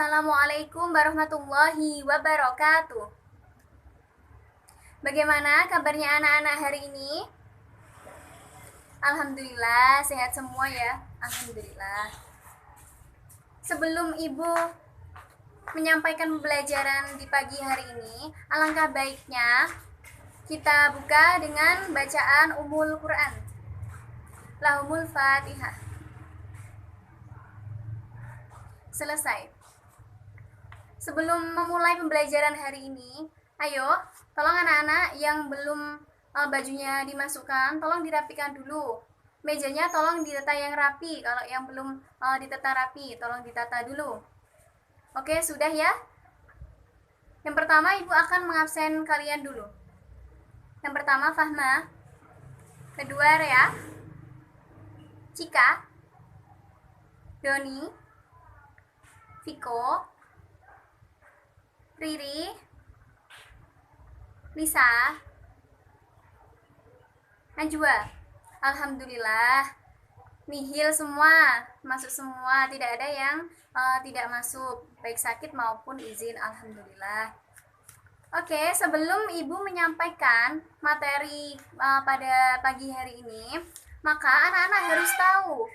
Assalamualaikum warahmatullahi wabarakatuh. Bagaimana kabarnya anak-anak hari ini? Alhamdulillah sehat semua ya. Alhamdulillah. Sebelum Ibu menyampaikan pembelajaran di pagi hari ini, alangkah baiknya kita buka dengan bacaan Ummul Quran. Lahumul Fatihah. Selesai. Sebelum memulai pembelajaran hari ini, ayo, tolong anak-anak yang belum bajunya dimasukkan, tolong dirapikan dulu. Mejanya tolong ditata yang rapi. Kalau yang belum ditata rapi, tolong ditata dulu. Oke, sudah ya? Yang pertama, Ibu akan mengabsen kalian dulu. Yang pertama, Fahma. Kedua, Rea. Cika. Doni. Viko. Riri, Lisa, Najwa. Alhamdulillah, nihil semua, masuk semua, tidak ada yang tidak masuk, baik sakit maupun izin. Alhamdulillah. Oke, sebelum Ibu menyampaikan materi pada pagi hari ini, maka anak-anak harus tahu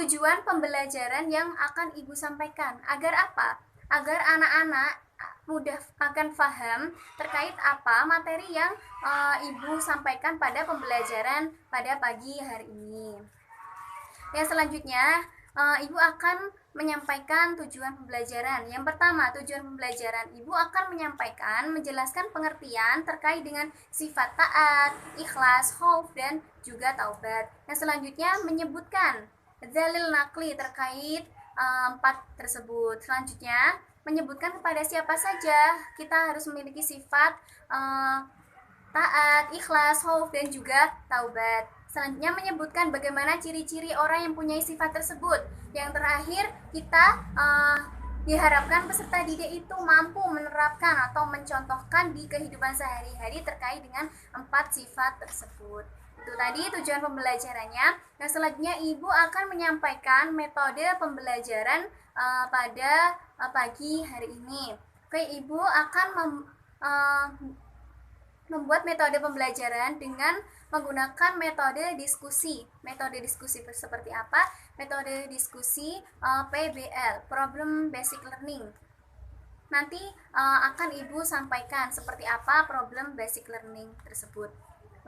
tujuan pembelajaran yang akan Ibu sampaikan. Agar apa? Agar anak-anak mudah akan paham terkait apa materi yang Ibu sampaikan pada pembelajaran pada pagi hari ini. Yang selanjutnya, Ibu akan menyampaikan tujuan pembelajaran. Yang pertama, tujuan pembelajaran Ibu akan menyampaikan, menjelaskan pengertian terkait dengan sifat taat, ikhlas, khauf, dan juga taubat. Yang selanjutnya menyebutkan dalil nakli terkait 4 tersebut. Selanjutnya menyebutkan kepada siapa saja kita harus memiliki sifat taat, ikhlas, khauf, dan juga taubat. Selanjutnya menyebutkan bagaimana ciri-ciri orang yang punya sifat tersebut. Yang terakhir, kita diharapkan peserta didik itu mampu menerapkan atau mencontohkan di kehidupan sehari-hari terkait dengan 4 sifat tersebut. Itu tadi tujuan pembelajarannya. Nah, selanjutnya Ibu akan menyampaikan metode pembelajaran pada pagi hari ini. Oke, Ibu akan membuat metode pembelajaran dengan menggunakan metode diskusi. Metode diskusi seperti apa? Metode diskusi PBL, Problem Basic Learning. Nanti akan Ibu sampaikan seperti apa problem basic learning tersebut.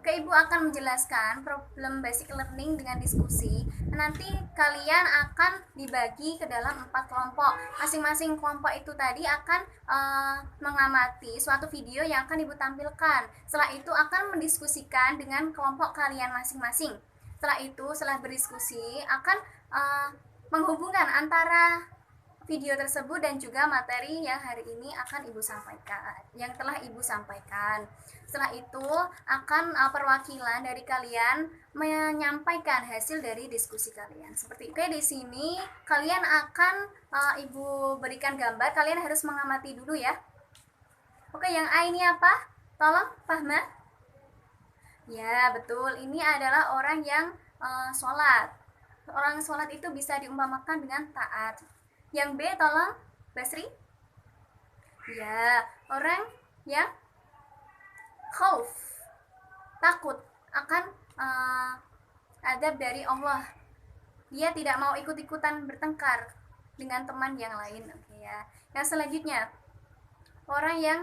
Oke, Ibu akan menjelaskan problem basic learning dengan diskusi. Nanti kalian akan dibagi ke dalam 4 kelompok. Masing-masing kelompok itu tadi akan mengamati suatu video yang akan Ibu tampilkan. Setelah itu akan mendiskusikan dengan kelompok kalian masing-masing. Setelah itu, setelah berdiskusi, akan menghubungkan antara video tersebut dan juga materi yang hari ini akan Ibu sampaikan, yang telah Ibu sampaikan. Setelah itu akan perwakilan dari kalian menyampaikan hasil dari diskusi kalian. Seperti itu. Di sini kalian akan Ibu berikan gambar, kalian harus mengamati dulu ya. Oke, yang A ini apa? Tolong, Fahma. Ya, betul. Ini adalah orang yang sholat. Orang sholat itu bisa diumpamakan dengan taat. Yang B, tolong, Basri. Ya, orang yang khauf, takut akan adab dari Allah. Dia tidak mau ikut-ikutan bertengkar dengan teman yang lain. Oke ya. Yang selanjutnya, orang yang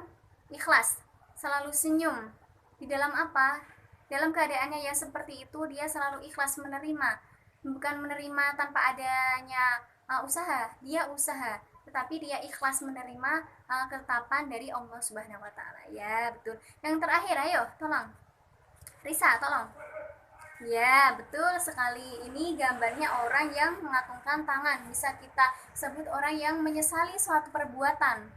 ikhlas, selalu senyum. Di dalam apa? Dalam keadaannya yang seperti itu, dia selalu ikhlas menerima. Bukan menerima tanpa adanya usaha, dia usaha, tetapi dia ikhlas menerima ketetapan dari Allah Subhanahu wa taala. Ya, betul. Yang terakhir, ayo, tolong. Risa, tolong. Ya, betul sekali. Ini gambarnya orang yang mengacungkan tangan. Bisa kita sebut orang yang menyesali suatu perbuatan.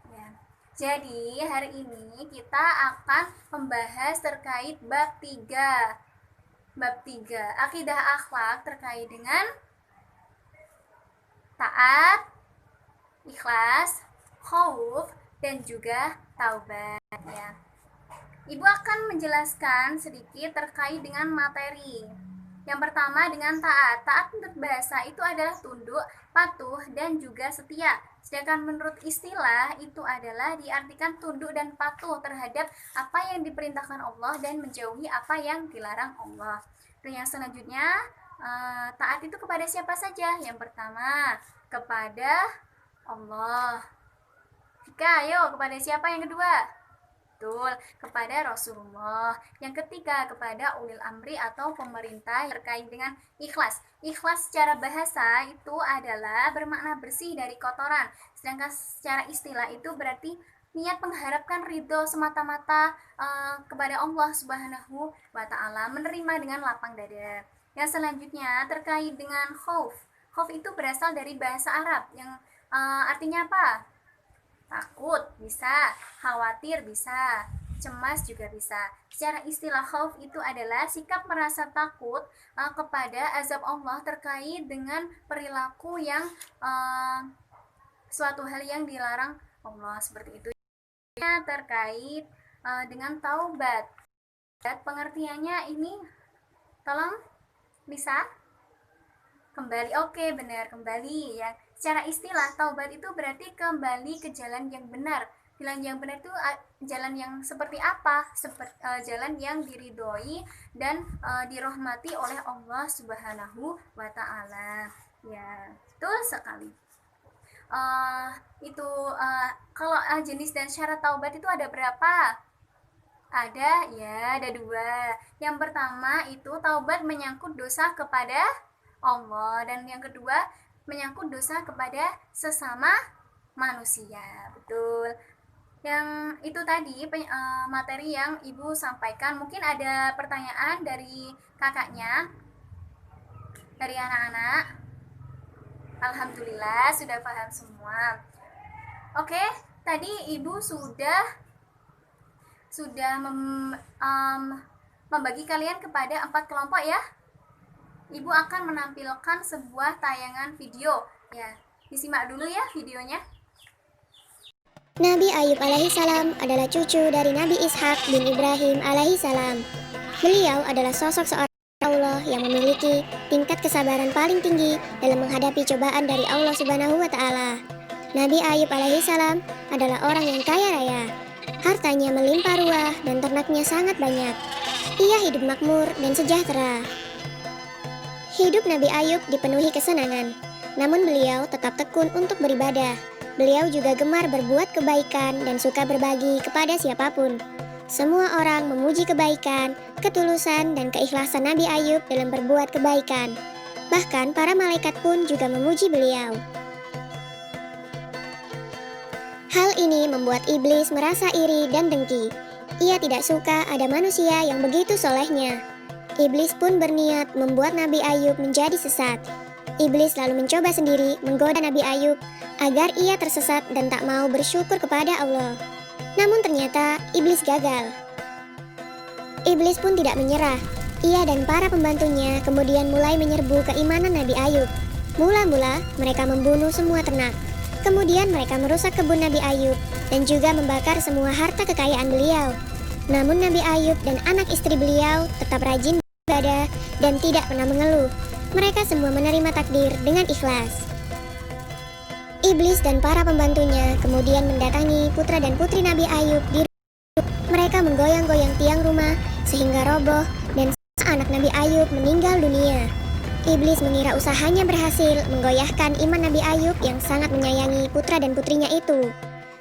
Ya. Jadi, hari ini kita akan membahas terkait bab 3. Bab 3, akidah akhlak terkait dengan taat, ikhlas, khauf, dan juga taubat ya. Ibu akan menjelaskan sedikit terkait dengan materi. Yang pertama dengan taat. Taat menurut bahasa itu adalah tunduk, patuh, dan juga setia. Sedangkan menurut istilah itu adalah diartikan tunduk dan patuh terhadap apa yang diperintahkan Allah dan menjauhi apa yang dilarang Allah. Dan yang selanjutnya, taat itu kepada siapa saja? Yang pertama, kepada Allah. Ayo, kepada siapa yang kedua? Betul, kepada Rasulullah. Yang ketiga, kepada ulil amri atau pemerintah terkait dengan ikhlas. Ikhlas secara bahasa itu adalah bermakna bersih dari kotoran. Sedangkan secara istilah itu berarti niat mengharapkan ridho semata-mata kepada Allah Subhanahu wa Ta'ala, menerima dengan lapang dada. Yang selanjutnya terkait dengan khauf. Khauf itu berasal dari bahasa Arab yang artinya apa? Takut bisa, khawatir bisa, cemas juga bisa. Secara istilah khauf itu adalah sikap merasa takut kepada azab Allah terkait dengan perilaku yang suatu hal yang dilarang Allah, seperti itu. Terkait dengan taubat. Pengertiannya ini tolong bisa kembali. Oke, benar, kembali ya. Secara istilah taubat itu berarti kembali ke jalan yang benar. Jalan yang benar itu jalan yang seperti apa? Jalan yang diridhoi dan dirahmati oleh Allah Subhanahu wa Ta'ala. Ya, betul sekali. Kalau jenis dan syarat taubat itu ada berapa? Ada dua. Yang pertama itu taubat menyangkut dosa kepada Allah, dan yang kedua menyangkut dosa kepada sesama manusia. Betul. Yang itu tadi materi yang Ibu sampaikan. Mungkin ada pertanyaan dari kakaknya, dari anak-anak. Alhamdulillah sudah paham semua. Oke, tadi Ibu sudah membagi kalian kepada 4 kelompok ya. Ibu akan menampilkan sebuah tayangan video. Ya, disimak dulu ya videonya. Nabi Ayub alaihissalam adalah cucu dari Nabi Ishak bin Ibrahim alaihissalam. Beliau adalah sosok seorang Allah yang memiliki tingkat kesabaran paling tinggi dalam menghadapi cobaan dari Allah Subhanahu wa Ta'ala. Nabi Ayub alaihissalam adalah orang yang kaya raya. Hartanya melimpah ruah dan ternaknya sangat banyak. Ia hidup makmur dan sejahtera. Hidup Nabi Ayub dipenuhi kesenangan, namun beliau tetap tekun untuk beribadah. Beliau juga gemar berbuat kebaikan dan suka berbagi kepada siapapun. Semua orang memuji kebaikan, ketulusan, dan keikhlasan Nabi Ayub dalam berbuat kebaikan. Bahkan para malaikat pun juga memuji beliau. Hal ini membuat iblis merasa iri dan dengki. Ia tidak suka ada manusia yang begitu solehnya. Iblis pun berniat membuat Nabi Ayub menjadi sesat. Iblis lalu mencoba sendiri menggoda Nabi Ayub agar ia tersesat dan tak mau bersyukur kepada Allah. Namun ternyata iblis gagal. Iblis pun tidak menyerah. Ia dan para pembantunya kemudian mulai menyerbu keimanan Nabi Ayub. Mula-mula mereka membunuh semua ternak. Kemudian mereka merusak kebun Nabi Ayub dan juga membakar semua harta kekayaan beliau. Namun Nabi Ayub dan anak istri beliau tetap rajin beribadah dan tidak pernah mengeluh. Mereka semua menerima takdir dengan ikhlas. Iblis dan para pembantunya kemudian mendatangi putra dan putri Nabi Ayub di rumah. Mereka menggoyang-goyang tiang rumah sehingga roboh dan anak Nabi Ayub meninggal dunia. Iblis mengira usahanya berhasil menggoyahkan iman Nabi Ayub yang sangat menyayangi putra dan putrinya itu.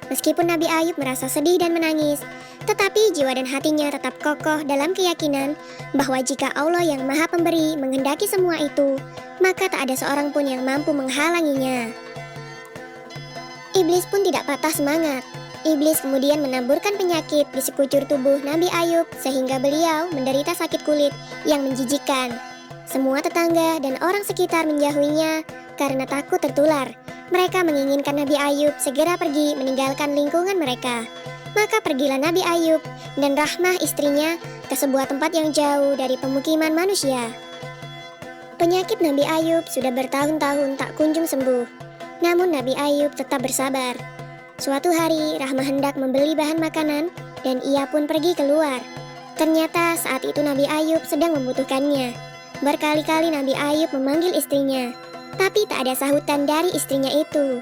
Meskipun Nabi Ayub merasa sedih dan menangis, tetapi jiwa dan hatinya tetap kokoh dalam keyakinan bahwa jika Allah yang Maha Pemberi menghendaki semua itu, maka tak ada seorang pun yang mampu menghalanginya. Iblis pun tidak patah semangat. Iblis kemudian menaburkan penyakit di sekujur tubuh Nabi Ayub sehingga beliau menderita sakit kulit yang menjijikkan. Semua tetangga dan orang sekitar menjauhinya karena takut tertular. Mereka menginginkan Nabi Ayub segera pergi meninggalkan lingkungan mereka. Maka pergilah Nabi Ayub dan Rahmah istrinya ke sebuah tempat yang jauh dari pemukiman manusia. Penyakit Nabi Ayub sudah bertahun-tahun tak kunjung sembuh. Namun Nabi Ayub tetap bersabar. Suatu hari Rahmah hendak membeli bahan makanan dan ia pun pergi keluar. Ternyata saat itu Nabi Ayub sedang membutuhkannya. Berkali-kali Nabi Ayub memanggil istrinya, tapi tak ada sahutan dari istrinya itu.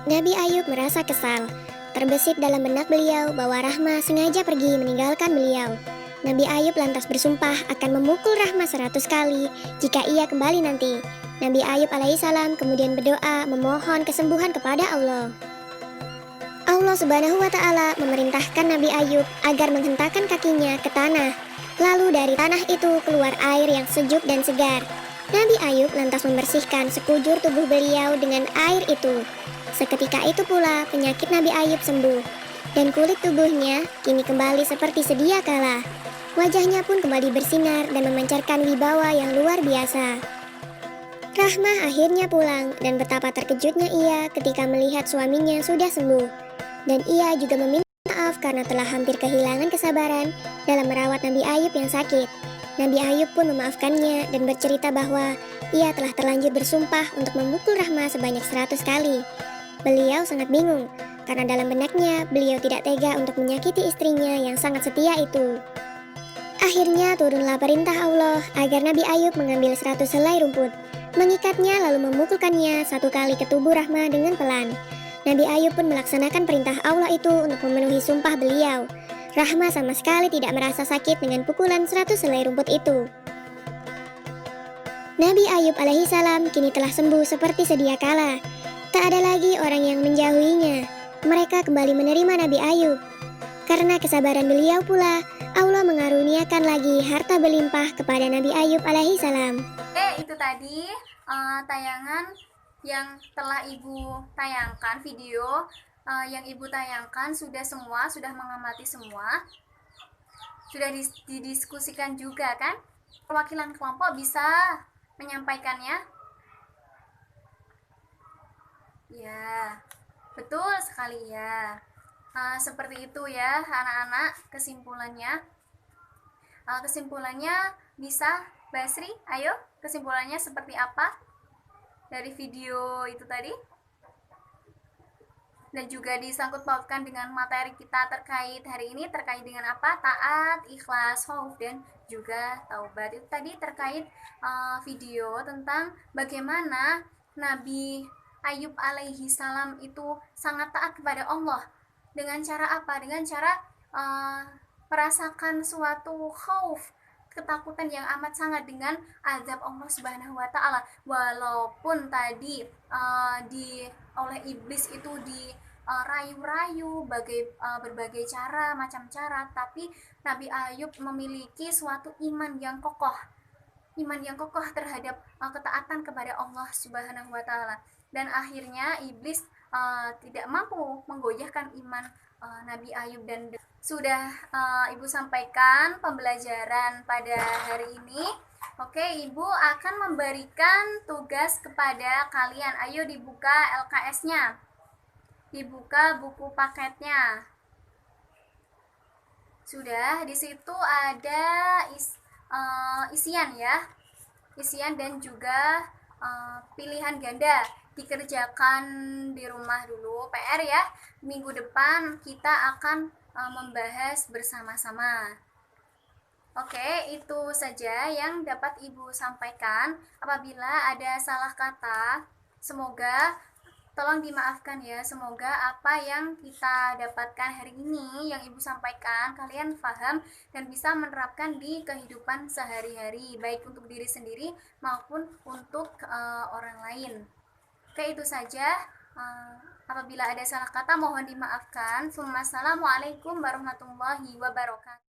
Nabi Ayub merasa kesal. Terbesit dalam benak beliau bahwa Rahma sengaja pergi meninggalkan beliau. Nabi Ayub lantas bersumpah akan memukul Rahma 100 kali jika ia kembali nanti. Nabi Ayub alaihissalam kemudian berdoa memohon kesembuhan kepada Allah. Allah Subhanahu wa Ta'ala memerintahkan Nabi Ayub agar menghentakkan kakinya ke tanah. Lalu dari tanah itu keluar air yang sejuk dan segar. Nabi Ayub lantas membersihkan sekujur tubuh beliau dengan air itu. Seketika itu pula penyakit Nabi Ayub sembuh, dan kulit tubuhnya kini kembali seperti sedia kala. Wajahnya pun kembali bersinar dan memancarkan wibawa yang luar biasa. Rahmah akhirnya pulang, dan betapa terkejutnya ia ketika melihat suaminya sudah sembuh. Dan ia juga meminta maaf karena telah hampir kehilangan kesabaran dalam merawat Nabi Ayub yang sakit. Nabi Ayub pun memaafkannya dan bercerita bahwa ia telah terlanjur bersumpah untuk memukul Rahmah sebanyak 100 kali. Beliau sangat bingung, karena dalam benaknya beliau tidak tega untuk menyakiti istrinya yang sangat setia itu. Akhirnya turunlah perintah Allah agar Nabi Ayub mengambil 100 helai rumput, mengikatnya lalu memukulkannya 1 kali ke tubuh Rahmah dengan pelan. Nabi Ayub pun melaksanakan perintah Allah itu untuk memenuhi sumpah beliau. Rahmah sama sekali tidak merasa sakit dengan pukulan 100 helai rumput itu. Nabi Ayub alaihissalam kini telah sembuh seperti sedia kala. Tak ada lagi orang yang menjauhinya. Mereka kembali menerima Nabi Ayub. Karena kesabaran beliau pula, Allah mengaruniakan lagi harta berlimpah kepada Nabi Ayub alaihissalam. Itu tadi tayangan yang telah Ibu tayangkan, video yang Ibu tayangkan sudah mengamati semua. Sudah didiskusikan juga kan? Perwakilan kelompok bisa menyampaikannya? Ya, betul sekali ya. Seperti itu ya anak-anak kesimpulannya. Kesimpulannya bisa Basri, ayo kesimpulannya seperti apa dari video itu tadi? Dan juga disangkut pautkan dengan materi kita terkait hari ini, terkait dengan apa? Taat, ikhlas, khauf, dan juga taubat. Itu tadi terkait video tentang bagaimana Nabi Ayub alaihi salam itu sangat taat kepada Allah. Dengan cara apa? Dengan cara merasakan suatu khauf, ketakutan yang amat sangat dengan azab Allah Subhanahu wa Ta'ala. Walaupun tadi oleh iblis itu dirayu-rayu berbagai cara, macam cara, tapi Nabi Ayub memiliki suatu iman yang kokoh terhadap ketaatan kepada Allah Subhanahu wa Ta'ala. Dan akhirnya iblis tidak mampu menggoyahkan iman Nabi Ayub. Dan sudah Ibu sampaikan pembelajaran pada hari ini. Oke, Ibu akan memberikan tugas kepada kalian. Ayo dibuka LKS-nya, dibuka buku paketnya. Sudah, di situ ada isian ya, isian dan juga pilihan ganda. Dikerjakan di rumah dulu PR ya. Minggu depan kita akan membahas bersama-sama. Oke, itu saja yang dapat Ibu sampaikan. Apabila ada salah kata, semoga tolong dimaafkan ya. Semoga apa yang kita dapatkan hari ini, yang Ibu sampaikan, kalian paham dan bisa menerapkan di kehidupan sehari-hari, baik untuk diri sendiri maupun untuk orang lain. Oke, itu saja. Apabila ada salah kata mohon dimaafkan. Assalamualaikum warahmatullahi wabarakatuh.